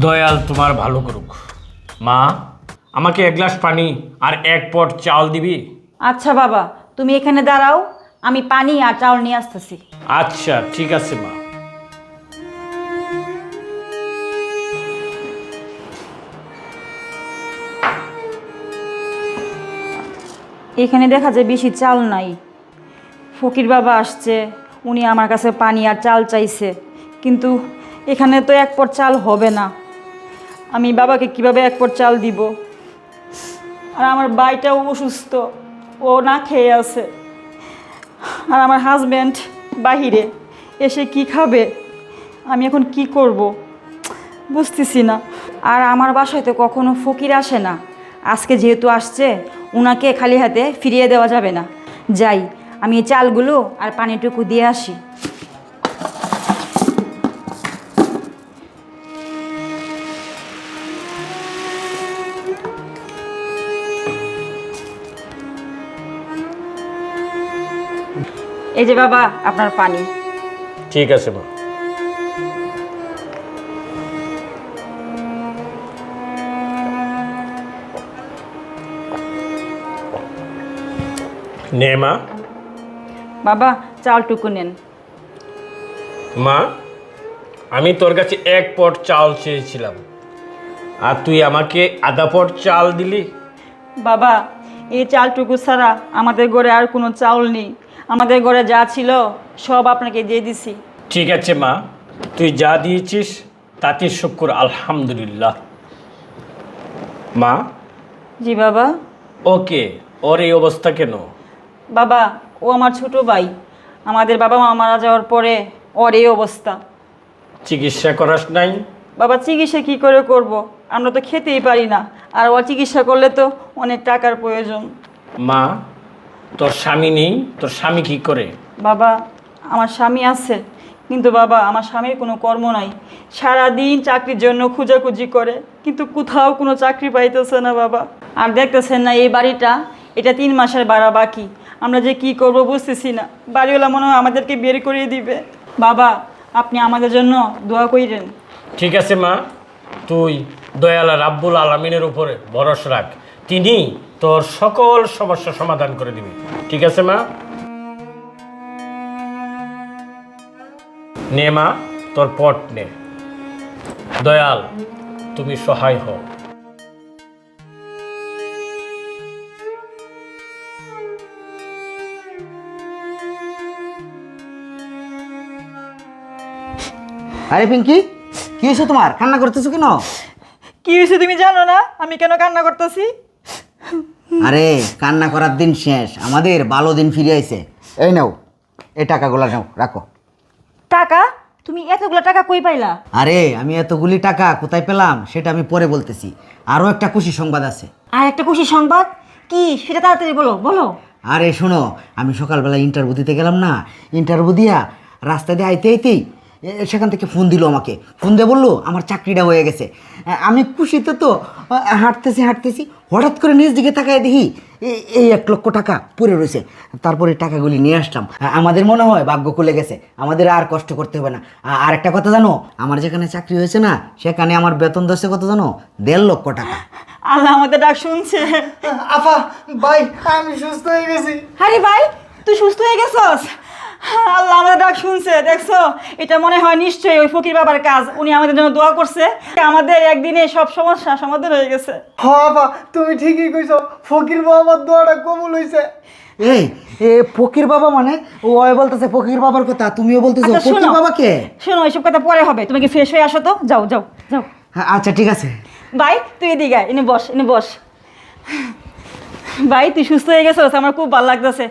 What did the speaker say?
দয়াল তোমার ভালো করুক। মা, আমাকে এক গ্লাস পানি আর এক পট চাল দিবি? আচ্ছা বাবা, তুমি এখানে দাঁড়াও, আমি পানি আর চাউল নিয়ে আসতেছি। আচ্ছা ঠিক আছে মা। এখানে দেখা যায় বেশি চাল নাই। ফকির বাবা আসছে, উনি আমার কাছে পানি আর চাল চাইছে, কিন্তু এখানে তো এক পট চাল হবে না। আমি বাবাকে কিভাবে এক পট চাল দিব? আর আমার ভাইটাও অসুস্থ, ও না খেয়ে আছে। আর আমার হাজব্যান্ড বাহিরে, এসে কি খাবে? আমি এখন কি করব বুঝতেছি না। আর আমার বাসায় তো কখনো ফকির আসে না, আজকে যেহেতু আসছে ওনাকে খালি হাতে ফিরিয়ে দেওয়া যাবে না। যাই, আমি এই চালগুলো আর পানিটুকু দিয়ে আসি। এই যে বাবা, আপনার পানি। ঠিক আছে মা। নে মা। বাবা, চালটুকু নেন। মা, আমি তোর কাছে এক পট চাল চেয়েছিলাম, আর তুই আমাকে আধা পট চাল দিলি। বাবা, এই চালটুকু ছাড়া আমাদের ঘরে আর কোনো চাউল নেই। আমাদের ঘরে যা ছিল সব আপনাকে দিয়ে দিছি। ঠিক আছে মা, তুই যা দিয়েছিস তাতে শুকর আলহামদুলিল্লাহ। মা, জি বাবা। ওকে, ওর এই অবস্থা কেন? বাবা, ও আমার ছোট ভাই। আমাদের বাবা মা মারা যাওয়ার পরে ওর এই অবস্থা। চিকিৎসা করাস নাই? বাবা, চিকিৎসা কি করে করব? আমরা তো খেতেই পারি না, আর ও চিকিৎসা করলে তো অনেক টাকার প্রয়োজন। মা, তোর স্বামী নেই? তোর স্বামী কি করে? বাবা, আমার স্বামী আছে, কিন্তু বাবা আমার স্বামীর কোনো কর্ম নাই। সারাদিন চাকরির জন্য খোঁজাখুঁজি করে, কিন্তু কোথাও কোনো চাকরি পাইতেছে না বাবা। আর দেখতেছেন না এই বাড়িটা, এটা 3 মাসের ভাড়া বাকি। আমরা যে কি করব বুঝতেছি না। বাড়িওয়ালা মনে হয় আমাদেরকে বের করিয়ে দিবে। বাবা, আপনি আমাদের জন্য দোয়া কইরেন। ঠিক আছে মা, তুই দয়াল রাব্বুল আলামিনের উপরে ভরসা রাখ, তিনি তোর সকল সমস্যা সমাধান করে দিবে। ঠিক আছে মা? নে মা, তোর পট নে। দয়াল, তুমি সহায় হও। আরে পিঙ্কি, কি হয়েছে তোমার? কান্না করতেছো কেন? কি হয়েছে তুমি জানো না আমি কেন কান্না করতেছি? আরে কান্না করার দিন শেষ, আমাদের ভালো দিন ফিরে আইছে। এই নাও, এই টাকাগুলো নাও, রাখো। টাকা? তুমি এতগুলো টাকা কই পাইলা? আরে আমি এতগুলি টাকা কোথায় পেলাম সেটা আমি পরে বলতেছি। আরও একটা খুশি সংবাদ আছে। আর একটা খুশি সংবাদ? কি সেটা তাড়াতাড়ি বলো বলো। আরে শোনো, আমি সকালবেলা ইন্টারভিউ দিতে গেলাম না, ইন্টারভিউ দিয়া রাস্তা দিয়ে আইতে আইতেই সেখান থেকে ফোন দিল আমাকে। ফোন দিয়ে বললো আমার চাকরিটা হয়ে গেছে। আমি খুশিতে তো হাঁটতেছি, হঠাৎ করে নিজ দিকে তাকায় দেখি এই 1 লক্ষ টাকা পড়ে রয়েছে। তারপরে টাকাগুলি নিয়ে আসলাম। আমাদের মনে হয় ভাগ্য খুলে গেছে, আমাদের আর কষ্ট করতে হবে না। আর একটা কথা জানো, আমার যেখানে চাকরি হয়েছে না সেখানে আমার বেতন ধরছে কত জানো? 1.5 লক্ষ টাকা। আল্লাহ আমাদের ডাক শুনছে। আফা, ভাই, আমি সুস্থ হয়ে গেছি। আরে ভাই, তুই সুস্থ হয়ে গেছস? আল্লাহ আমাদের ডাক শুনছে। দেখছো, এটা মনে হয় নিশ্চয়ই ওই ফকির বাবার কাজ। উনি আমাদের জন্য দোয়া করছে, আমাদের একদিনে সব সমস্যা সমাধান হয়ে গেছে। হ আফা, তুমি ঠিকই কইছো, ফকির বাবার দোয়াটা কবুল হইছে। এই ফকির বাবা মানে ও বলতেছে ফকির বাবার কথা, তুমিও বলতেছো আচ্ছা, ফকির শোনো বাবাকে? শোনো, এইসব কথা পরে হবে। তুমি কি ফ্রেশ হয়ে আসো তো, যাও যাও যাও। হ্যাঁ আচ্ছা ঠিক আছে। ভাই তুই এদিকে আয়, এনে বস, এনে বস। ভাই তুই সুস্থ হয়ে গেছস, আমার খুব ভালো লাগতেছে।